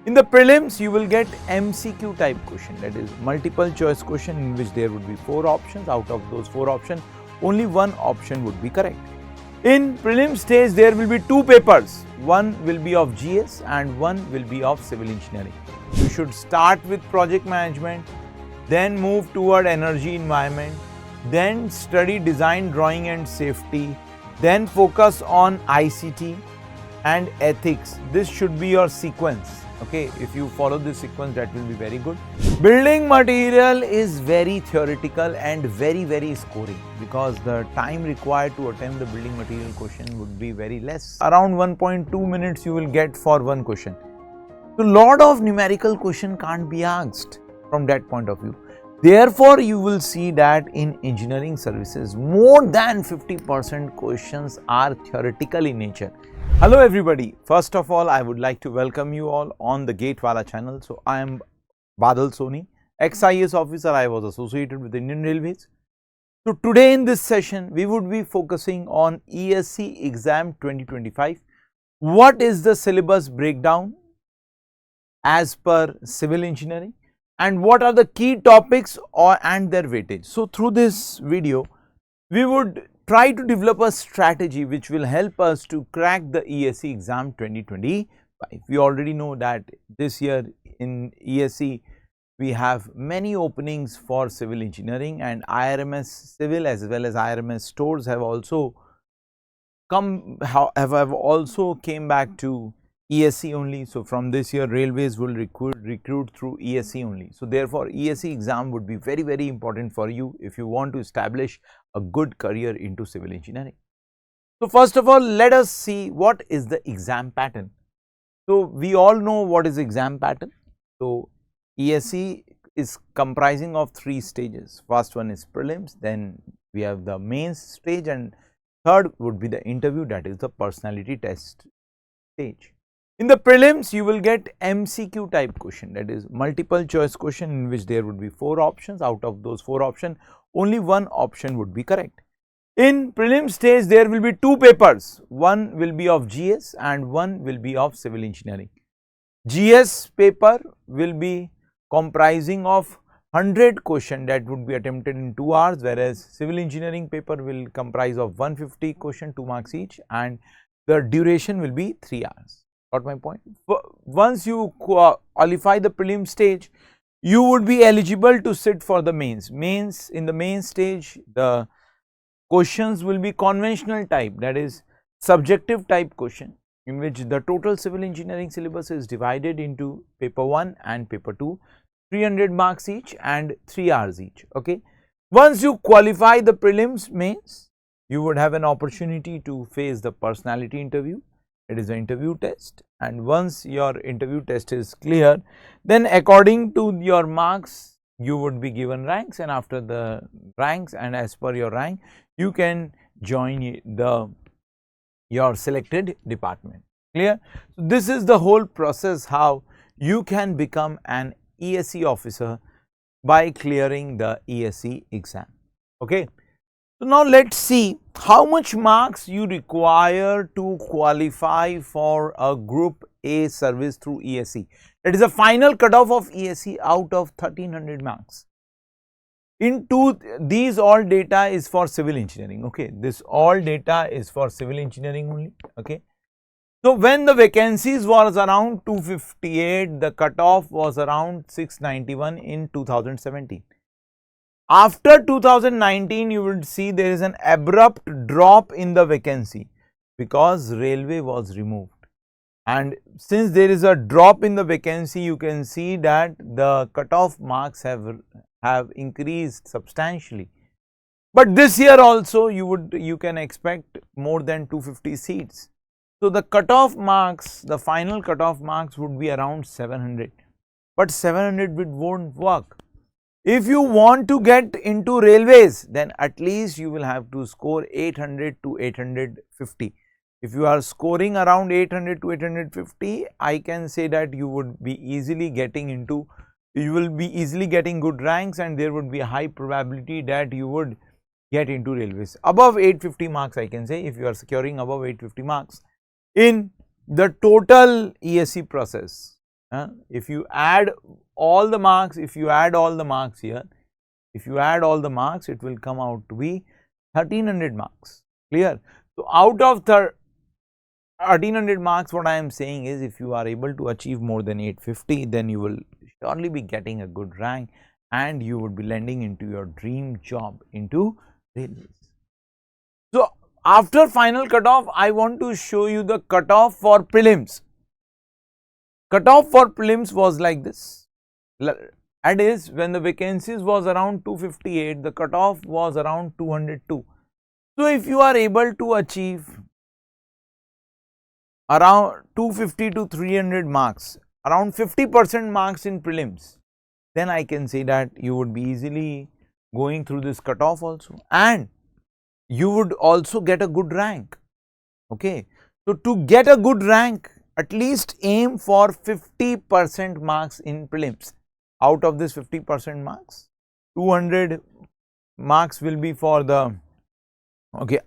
In the prelims, you will get MCQ type question, that is multiple choice question, in which there would be 4 options. Out of those 4 options, only one option would be correct. In prelim stage, there will be 2 papers. One will be of GS and one will be of civil engineering. You should start with project management, then move toward energy environment, then study design, drawing and safety, then focus on ICT and ethics. This should be your sequence. Okay, if you follow this sequence, that will be very good. Building material is very theoretical and very scoring, because the time required to attempt the building material question would be very less. Around 1.2 minutes you will get for one question. So lot of numerical question can't be asked from that point of view. Therefore, you will see that in engineering services, more than 50% questions are theoretical in nature. Hello everybody, first of all I would like to welcome you all on the 𝐂𝐤𝐬𝐿 channel. So I am Badal Soni, ex-IAS officer. I was associated with Indian Railways. So today in this session we would be focusing on ESE exam 2025. What is the syllabus breakdown as per civil engineering, and what are the key topics and their weightage. So through this video we would try to develop a strategy which will help us to crack the ESE exam 2025. We already know that this year in ESE we have many openings for civil engineering, and IRMS civil as well as IRMS stores have also came back to ESE only. So from this year railways will recruit through ESE only. So therefore ESE exam would be very important for you if you want to establish a good career into civil engineering. So first of all, let us see what is the exam pattern. So we all know what is exam pattern. So ESE is comprising of 3 stages. First one is prelims, then we have the mains stage, and third would be the interview, that is the personality test stage. In the prelims, you will get MCQ type question, that is multiple choice question, in which there would be 4 options. Out of those 4 options, only one option would be correct. In prelim stage, there will be 2 papers. One will be of GS and one will be of civil engineering. GS paper will be comprising of 100 question that would be attempted in 2 hours, whereas civil engineering paper will comprise of 150 question, 2 marks each, and the duration will be 3 hours. Got my point? Once you qualify the prelim stage, you would be eligible to sit for the mains. In the main stage, the questions will be conventional type, that is subjective type question, in which the total civil engineering syllabus is divided into paper 1 and paper 2, 300 marks each and 3 hours each. Okay. Once you qualify the prelims mains, you would have an opportunity to face the personality interview. It is the interview test, and once your interview test is clear, then according to your marks you would be given ranks, and after the ranks and as per your rank you can join your selected department. Clear? So this is the whole process how you can become an ESE officer by clearing the ESE exam. Okay. So now let us see how much marks you require to qualify for a group A service through ESE. That is a final cutoff of ESE out of 1300 marks. Into these all data is for civil engineering. Okay, this all data is for civil engineering only. Okay. So when the vacancies was around 258, the cutoff was around 691 in 2017. After 2019, you will see there is an abrupt drop in the vacancy because railway was removed, and since there is a drop in the vacancy, you can see that the cutoff marks have increased substantially. But this year also you can expect more than 250 seats. So the cutoff marks, the final cutoff marks would be around 700, but 700 won't work. If you want to get into railways, then at least you will have to score 800 to 850. If you are scoring around 800 to 850, I can say that you would be easily getting into, you will be easily getting good ranks, and there would be a high probability that you would get into railways. Above 850 marks, I can say, if you are securing above 850 marks in the total ESE process, If you add all the marks, here, if you add all the marks, it will come out to be 1300 marks. Clear? So, out of 1300 marks, what I am saying is, if you are able to achieve more than 850, then you will surely be getting a good rank and you would be landing into your dream job into railways. So, after final cutoff, I want to show you the cutoff for prelims. Cutoff for prelims was like this. That is, when the vacancies was around 258, the cutoff was around 202. So, if you are able to achieve around 250 to 300 marks, around 50% marks in prelims, then I can say that you would be easily going through this cutoff also, and you would also get a good rank. Okay. So, to get a good rank, at least aim for 50% marks in prelims. Out of this 50% marks, 200 marks will be for the, okay,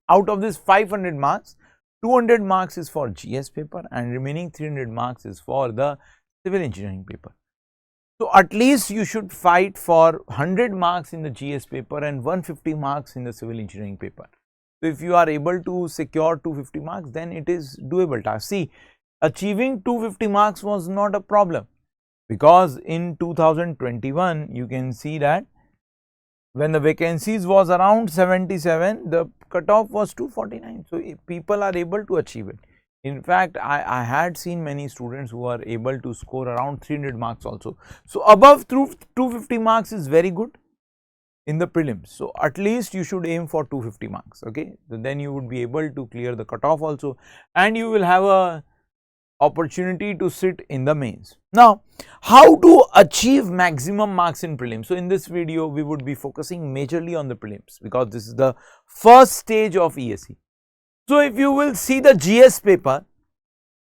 out of this 500 marks, 200 marks is for GS paper and remaining 300 marks is for the civil engineering paper. So, at least you should fight for 100 marks in the GS paper and 150 marks in the civil engineering paper. So, if you are able to secure 250 marks, then it is doable task. See, achieving 250 marks was not a problem, because in 2021 you can see that when the vacancies was around 77, the cutoff was 249. So, people are able to achieve it. In fact, I had seen many students who are able to score around 300 marks also. So, above 250 marks is very good in the prelims. So, at least you should aim for 250 marks. Okay. So, then you would be able to clear the cutoff also, and you will have a opportunity to sit in the mains. Now, how to achieve maximum marks in prelims? So, in this video we would be focusing majorly on the prelims, because this is the first stage of ESE. So, if you will see the GS paper,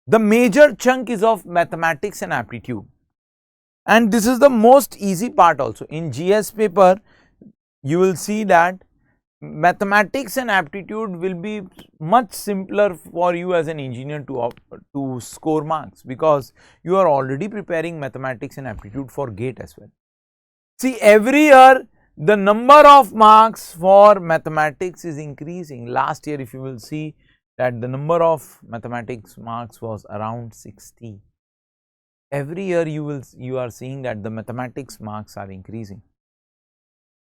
the major chunk is of mathematics and aptitude, and this is the most easy part also. In GS paper, you will see that mathematics and aptitude will be much simpler for you as an engineer to score marks, because you are already preparing mathematics and aptitude for GATE as well. See, every year the number of marks for mathematics is increasing. Last year, if you will see that the number of mathematics marks was around 60. Every year you are seeing that the mathematics marks are increasing.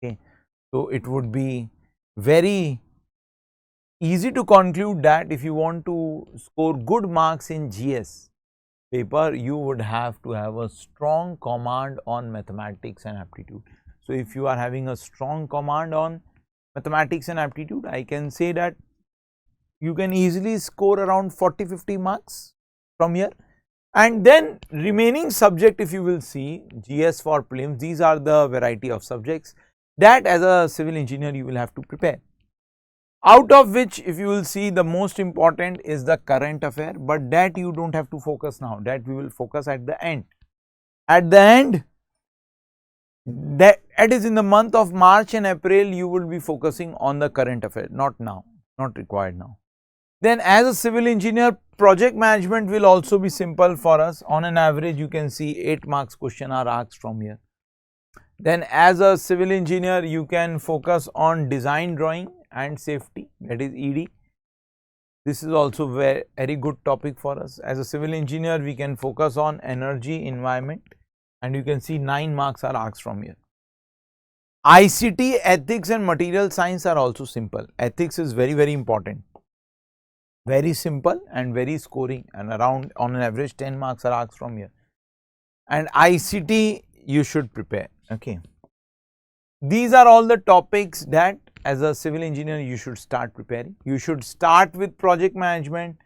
Okay. So, it would be very easy to conclude that if you want to score good marks in GS paper, you would have to have a strong command on mathematics and aptitude. So, if you are having a strong command on mathematics and aptitude, I can say that you can easily score around 40-50 marks from here, and then remaining subject, if you will see GS for prelims, these are the variety of subjects that as a civil engineer you will have to prepare. Out of which, if you will see, the most important is the current affair, but that you do not have to focus now, that we will focus at the end. At the end, that is in the month of March and April, you will be focusing on the current affair, not now, not required now. Then as a civil engineer, project management will also be simple for us. On an average, you can see 8 marks question are asked from here. Then as a civil engineer, you can focus on design drawing and safety, that is ED. This is also very good topic for us. As a civil engineer, we can focus on energy, environment, and you can see 9 marks are asked from here. ICT, ethics and material science are also simple. Ethics is very important, very simple and very scoring, and around on an average 10 marks are asked from here. And ICT you should prepare. Okay. These are all the topics that as a civil engineer you should start preparing. You should start with project management,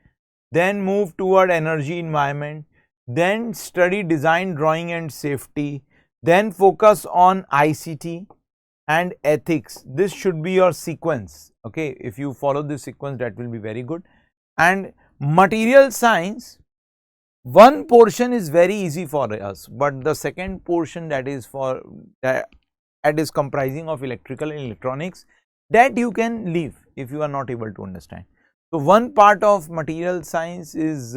then move toward energy, environment, then study design, drawing and safety, then focus on ICT and ethics. This should be your sequence. Okay. If you follow this sequence, that will be very good. And material science, one portion is very easy for us, but the second portion, that is for that is comprising of electrical and electronics, that you can leave if you are not able to understand. So, one part of material science is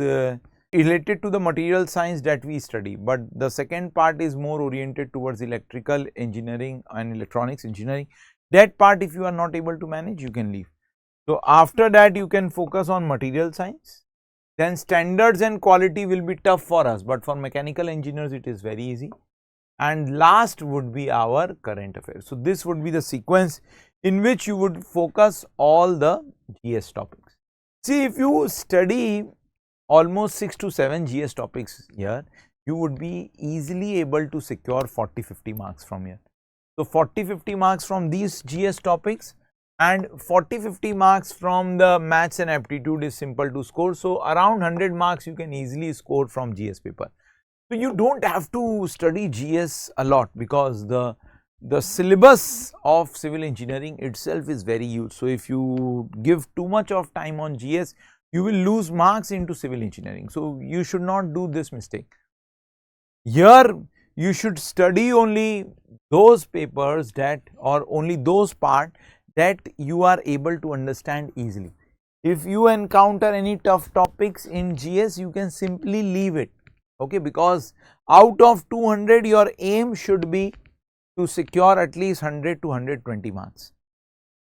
related to the material science that we study, but the second part is more oriented towards electrical engineering and electronics engineering. That part if you are not able to manage, you can leave. So, after that you can focus on material science, then standards and quality will be tough for us, but for mechanical engineers it is very easy, and last would be our current affairs. So, this would be the sequence in which you would focus all the GS topics. See, if you study almost 6 to 7 GS topics here, you would be easily able to secure 40-50 marks from here. So, 40-50 marks from these GS topics and 40-50 marks from the maths and aptitude is simple to score. So, around 100 marks you can easily score from GS paper. So, you do not have to study GS a lot because the syllabus of civil engineering itself is very huge. So, if you give too much of time on GS, you will lose marks into civil engineering. So, you should not do this mistake. Here you should study only those papers that, or only those part that you are able to understand easily. If you encounter any tough topics in GS, you can simply leave it, okay, because out of 200 your aim should be to secure at least 100 to 120 marks.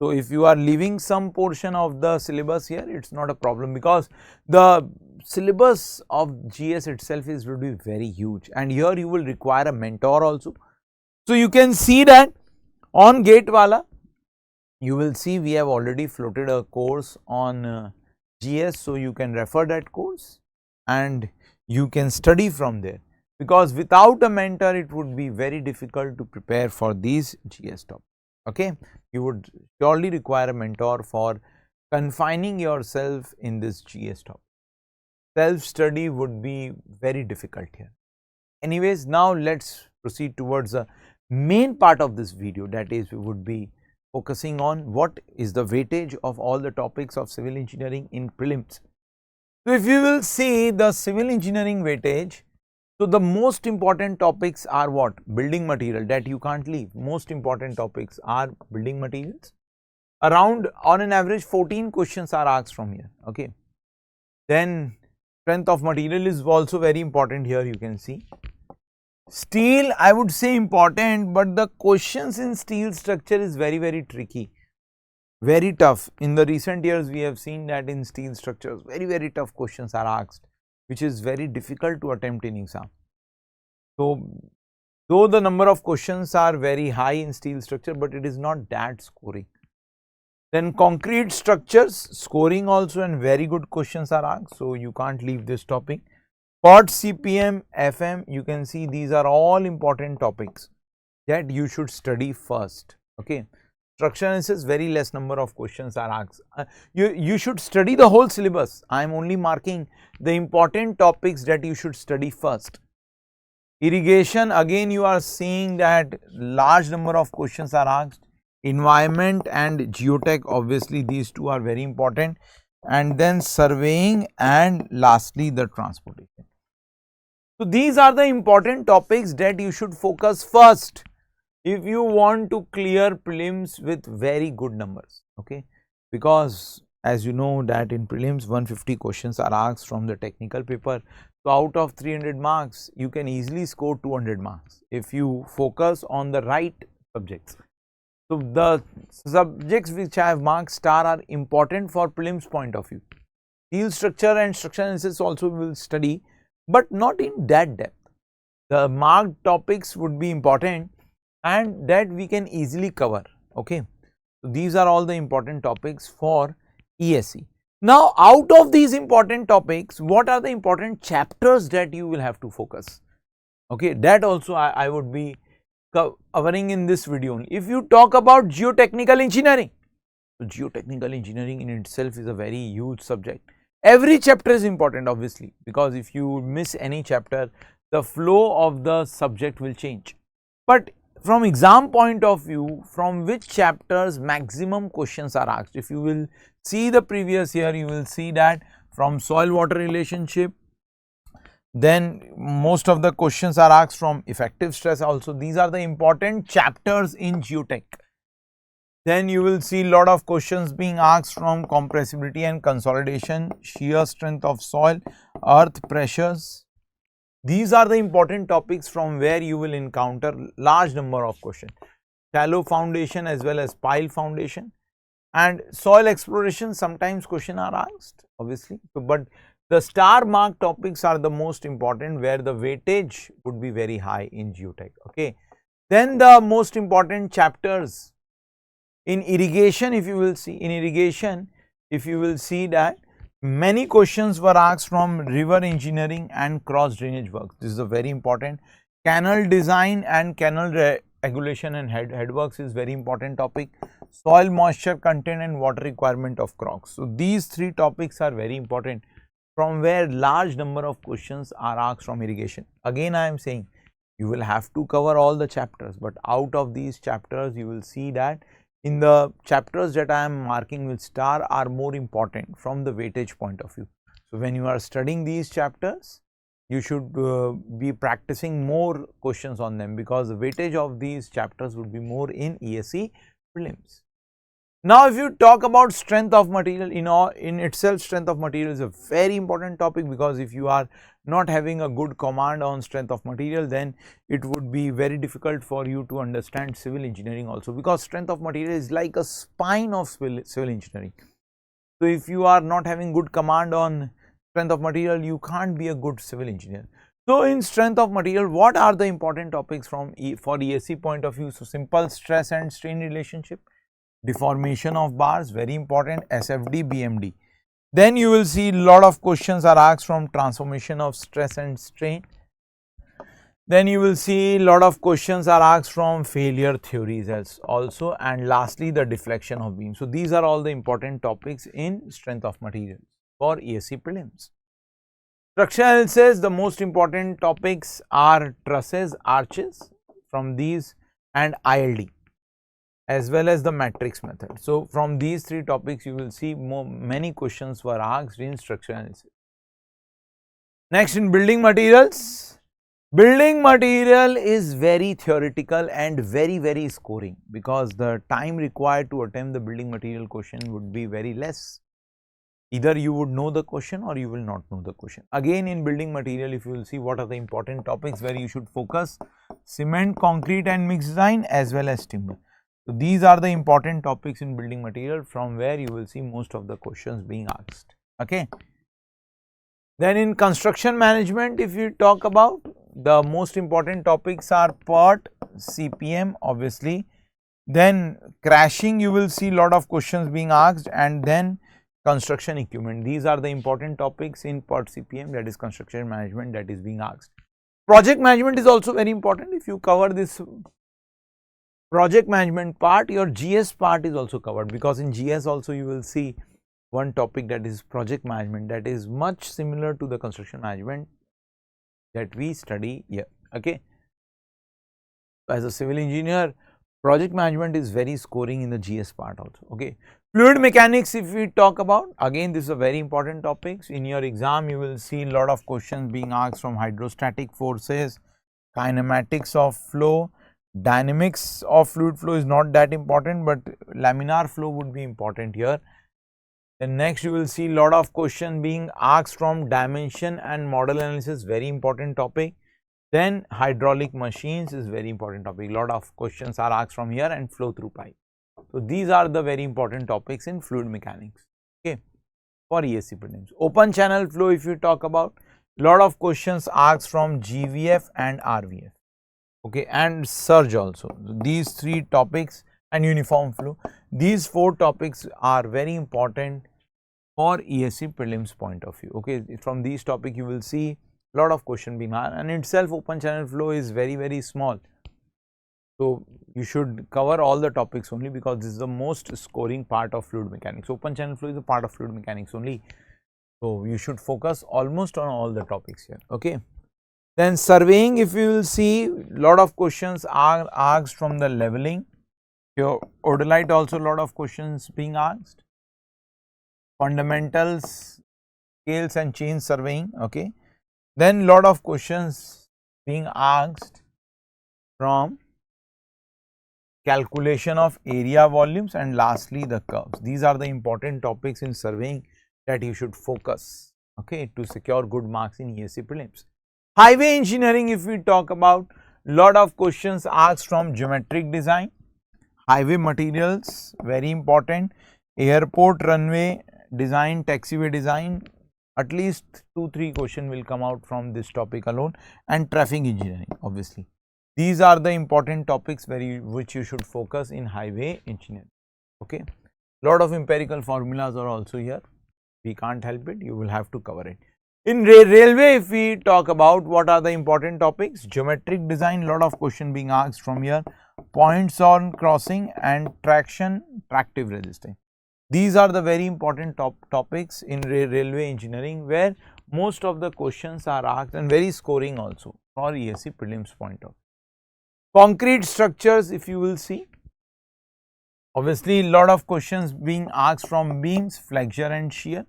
So, if you are leaving some portion of the syllabus here, it is not a problem because the syllabus of GS itself is will be very huge, and here you will require a mentor also. So, you can see that on 𝐂𝐴𝐻, you will see we have already floated a course on GS. So, you can refer that course and you can study from there, because without a mentor it would be very difficult to prepare for these GS topics. Okay, you would surely require a mentor for confining yourself in this GS topic. Self study would be very difficult here. Anyways, now let us proceed towards the main part of this video, that is, we would be focusing on what is the weightage of all the topics of civil engineering in prelims. So, if you will see the civil engineering weightage, so the most important topics are what? Building material, that you can't leave. Most important topics are building materials. Around on an average 14 questions are asked from here, okay. Then strength of material is also very important here, you can see. Steel, I would say important, but the questions in steel structure is very tricky, very tough. In the recent years we have seen that in steel structures very tough questions are asked, which is very difficult to attempt in exam. So, though the number of questions are very high in steel structure, but it is not that scoring. Then concrete structures, scoring also, and very good questions are asked. So, you can't leave this topic. Pot, CPM, FM, you can see these are all important topics that you should study first, okay. Structure analysis, very less number of questions are asked. You should study the whole syllabus. I am only marking the important topics that you should study first. Irrigation, again you are seeing that large number of questions are asked. Environment and geotech, obviously these two are very important, and then surveying, and lastly the transportation. So, these are the important topics that you should focus first if you want to clear prelims with very good numbers, okay, because as you know that in prelims 150 questions are asked from the technical paper. So, out of 300 marks you can easily score 200 marks if you focus on the right subjects. So, the subjects which have marked star are important for prelims point of view. Steel structure and structure analysis also we will study, but not in that depth. The marked topics would be important and that we can easily cover, okay. So, these are all the important topics for ESE. Now, out of these important topics, what are the important chapters that you will have to focus, okay, that also I would be covering in this video. If you talk about geotechnical engineering, so geotechnical engineering in itself is a very huge subject. Every chapter is important obviously, because if you miss any chapter, the flow of the subject will change. But from exam point of view, from which chapters maximum questions are asked? If you will see the previous year, you will see that from soil water relationship, then most of the questions are asked from effective stress also. These are the important chapters in geotech. Then you will see lot of questions being asked from compressibility and consolidation, shear strength of soil, earth pressures. These are the important topics from where you will encounter large number of questions. Shallow foundation as well as pile foundation, and soil exploration, sometimes questions are asked obviously, but the star mark topics are the most important where the weightage would be very high in geotech. Okay. Then the most important chapters in irrigation, if you will see, in irrigation, if you will see that many questions were asked from river engineering and cross drainage works. This is a very important. Canal design and canal regulation and headworks is very important topic. Soil moisture content and water requirement of crops. So these three topics are very important from where large number of questions are asked from irrigation. Again I am saying you will have to cover all the chapters, but out of these chapters you will see that in the chapters that I am marking with star are more important from the weightage point of view. So when you are studying these chapters, you should be practicing more questions on them, because the weightage of these chapters would be more in ESE prelims. Now if you talk about strength of material, in itself strength of material is a very important topic, because if you are not having a good command on strength of material, then it would be very difficult for you to understand civil engineering also, because strength of material is like a spine of civil engineering. So if you are not having good command on strength of material, you can't be a good civil engineer. So in strength of material, what are the important topics for ESE point of view? So simple stress and strain relationship, deformation of bars, very important, SFD, BMD. Then you will see lot of questions are asked from transformation of stress and strain. Then you will see lot of questions are asked from failure theories as also, and lastly the deflection of beam. So these are all the important topics in strength of materials for ESE prelims. Structural analysis, the most important topics are trusses, arches from these, and ILD, as well as the matrix method. So from these three topics you will see many questions were asked in structural analysis. Next, in building materials, building material is very theoretical and very scoring, because the time required to attempt the building material question would be very less. Either you would know the question or you will not know the question. Again, in building material, if you will see what are the important topics where you should focus: cement, concrete and mixed design, as well as timber. So these are the important topics in building material from where you will see most of the questions being asked. Okay. Then in construction management, if you talk about, the most important topics are PERT, CPM obviously, then crashing you will see lot of questions being asked, and then construction equipment. These are the important topics in PERT, CPM, that is construction management, that is being asked. Project management is also very important. If you cover this project management part, your GS part is also covered, because in GS also you will see one topic, that is project management, that is much similar to the construction management that we study here. Okay. As a civil engineer, project management is very scoring in the GS part also. Okay. Fluid mechanics, if we talk about, again this is a very important topic. In your exam you will see a lot of questions being asked from hydrostatic forces, kinematics of flow. Dynamics of fluid flow is not that important, but laminar flow would be important here. Then next you will see lot of questions being asked from dimension and model analysis, very important topic. Then hydraulic machines is very important topic, lot of questions are asked from here, and flow through pipe. So these are the very important topics in fluid mechanics, okay, for ESE prelims. Open channel flow, if you talk about, lot of questions asked from GVF and RVF, okay, and surge also. These three topics, and uniform flow, these four topics are very important for ESE prelims point of view. Okay, from these topics you will see lot of question being asked, and itself open channel flow is very small. So you should cover all the topics only, because this is the most scoring part of fluid mechanics. Open channel flow is a part of fluid mechanics only. So you should focus almost on all the topics here. Okay. Then surveying, if you will see, lot of questions are asked from the leveling. Your Odolite also lot of questions being asked. Fundamentals, scales and chain surveying. Okay. Then lot of questions being asked from calculation of area volumes, and lastly the curves. These are the important topics in surveying that you should focus, okay, to secure good marks in ESE prelims. Highway engineering, if we talk about, lot of questions asked from geometric design, highway materials, very important, airport runway design, taxiway design, at least 2-3 questions will come out from this topic alone, and traffic engineering obviously. These are the important topics which you should focus in highway engineering, okay. Lot of empirical formulas are also here, we can't help it, you will have to cover it. In railway, if we talk about what are the important topics, geometric design, lot of question being asked from here, points on crossing and traction, tractive resistance. These are the very important topics in railway engineering, where most of the questions are asked and very scoring also for ESE prelims point of view. Concrete structures, if you will see, obviously lot of questions being asked from beams, flexure and shear.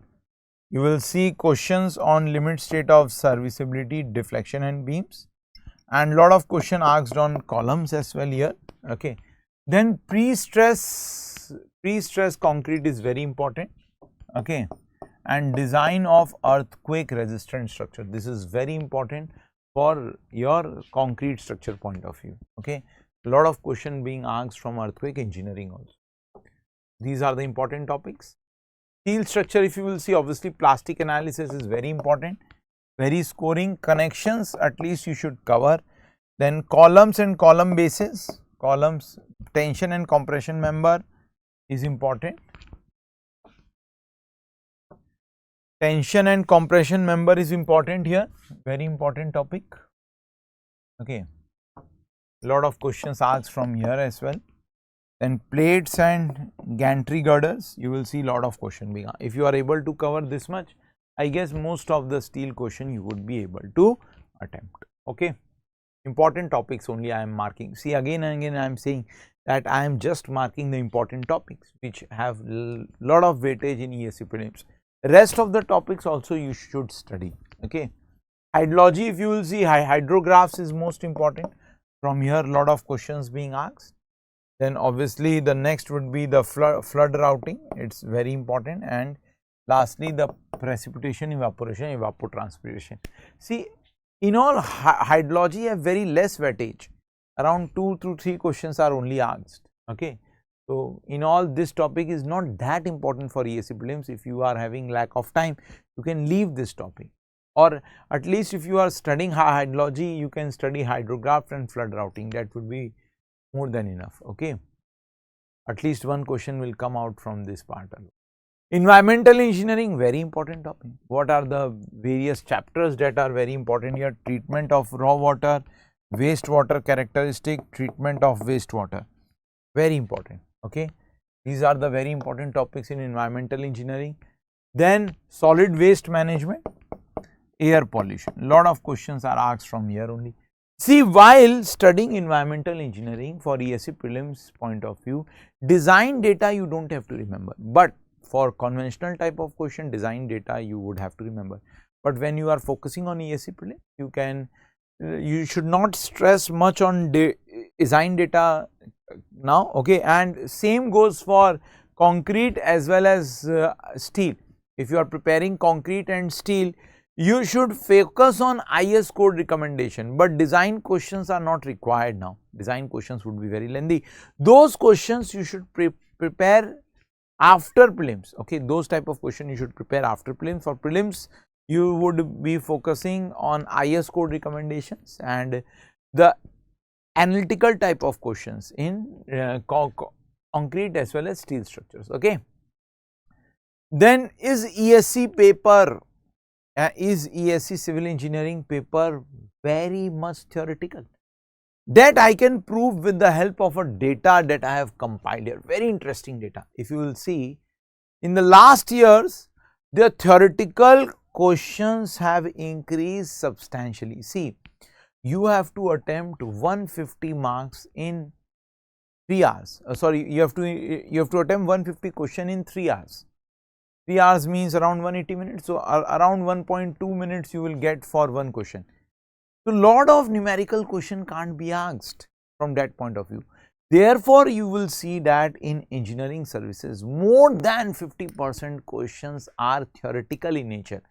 You will see questions on limit state of serviceability, deflection and beams, and lot of question asked on columns as well here, okay. Then pre-stress concrete is very important, okay, and design of earthquake resistant structure. This is very important for your concrete structure point of view, okay. Lot of question being asked from earthquake engineering also. These are the important topics. Steel structure, if you will see, obviously plastic analysis is very important, very scoring. Connections at least you should cover. Then columns and column bases, columns, tension and compression member is important. Tension and compression member is important here, very important topic, okay. Lot of questions asked from here as well. Then plates and gantry girders, you will see lot of question being asked. If you are able to cover this much, I guess most of the steel question you would be able to attempt, okay. Important topics only I am marking. See, again and again I am saying that I am just marking the important topics which have lot of weightage in ESE prelims. Rest of the topics also you should study, okay. Hydrology, if you will see, hydrographs is most important. From here lot of questions being asked. Then obviously the next would be the flood routing, it is very important, and lastly the precipitation, evaporation, evapotranspiration. See, in all hydrology have very less weightage, around 2 to 3 questions are only asked, okay. So in all this topic is not that important for ESE prelims. If you are having lack of time, you can leave this topic, or at least if you are studying hydrology, you can study hydrograph and flood routing, that would be more than enough, okay. At least one question will come out from this part alone. Environmental engineering, very important topic. What are the various chapters that are very important here? Treatment of raw water, wastewater characteristic, treatment of wastewater, very important, okay. These are the very important topics in environmental engineering. Then solid waste management, air pollution, lot of questions are asked from here only. See, while studying environmental engineering for ESE prelims point of view, design data you do not have to remember, but for conventional type of question, design data you would have to remember. But when you are focusing on ESE prelims, you should not stress much on design data now, okay. And same goes for concrete as well as steel. If you are preparing concrete and steel, you should focus on IS code recommendation, but design questions are not required now. Design questions would be very lengthy. Those questions you should prepare after prelims, okay. Those type of question you should prepare after prelims. For prelims, you would be focusing on IS code recommendations and the analytical type of questions in concrete as well as steel structures, okay. Then is ESE paper, is ESE civil engineering paper very much theoretical? That I can prove with the help of a data that I have compiled here, very interesting data. If you will see, in the last years, the theoretical questions have increased substantially. See, you have to attempt 150 marks in 3 hours. You have to attempt 150 question in 3 hours. 3 hours means around 180 minutes. So around 1.2 minutes you will get for one question. So lot of numerical question can't be asked from that point of view. Therefore, you will see that in engineering services, more than 50% questions are theoretical in nature.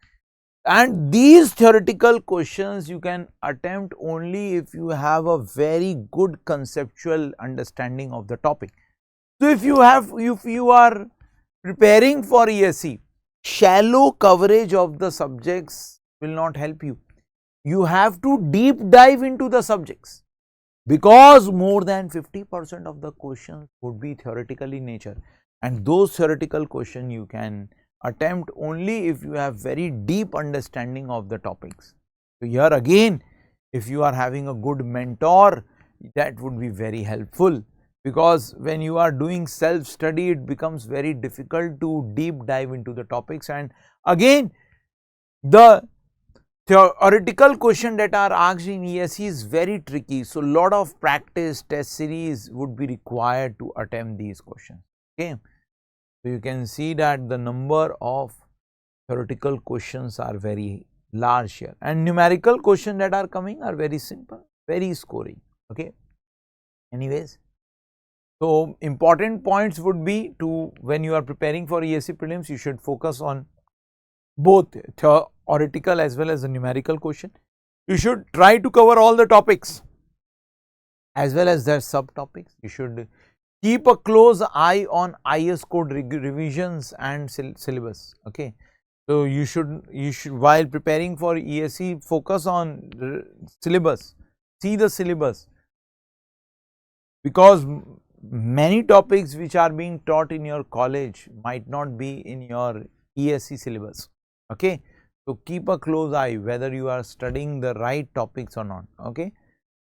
And these theoretical questions you can attempt only if you have a very good conceptual understanding of the topic. So, if you are preparing for ESE, shallow coverage of the subjects will not help you. You have to deep dive into the subjects, because more than 50% of the questions would be theoretical in nature, and those theoretical questions you can attempt only if you have very deep understanding of the topics. So, here again, if you are having a good mentor, that would be very helpful, because when you are doing self study, it becomes very difficult to deep dive into the topics, and again the theoretical question that are asked in ESE is very tricky. So, lot of practice test series would be required to attempt these questions. Okay. So, you can see that the number of theoretical questions are very large here, and numerical questions that are coming are very simple, very scoring. Okay. Anyways, so important points would be to, when you are preparing for ESE prelims, you should focus on both theoretical as well as the numerical question. You should try to cover all the topics as well as their subtopics. You should keep a close eye on IS code revisions and syllabus. Okay. So, you should while preparing for ESE, focus on syllabus, see the syllabus, because many topics which are being taught in your college might not be in your ESE syllabus. Okay. So, keep a close eye whether you are studying the right topics or not. Okay.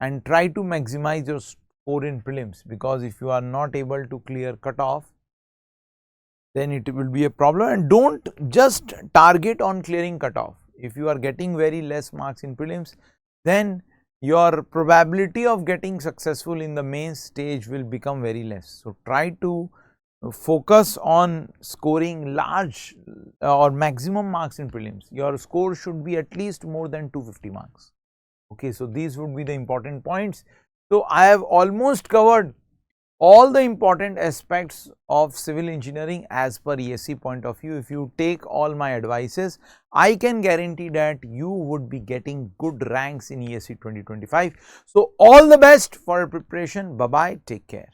And try to maximize your score in prelims, because if you are not able to clear cutoff, then it will be a problem. And don't just target on clearing cutoff. If you are getting very less marks in prelims, then your probability of getting successful in the main stage will become very less. So, try to focus on scoring large or maximum marks in prelims. Your score should be at least more than 250 marks. Okay, so these would be the important points. So, I have almost covered all the important aspects of civil engineering as per ESE point of view. If you take all my advices, I can guarantee that you would be getting good ranks in ESE 2025. So, all the best for preparation. Bye bye. Take care.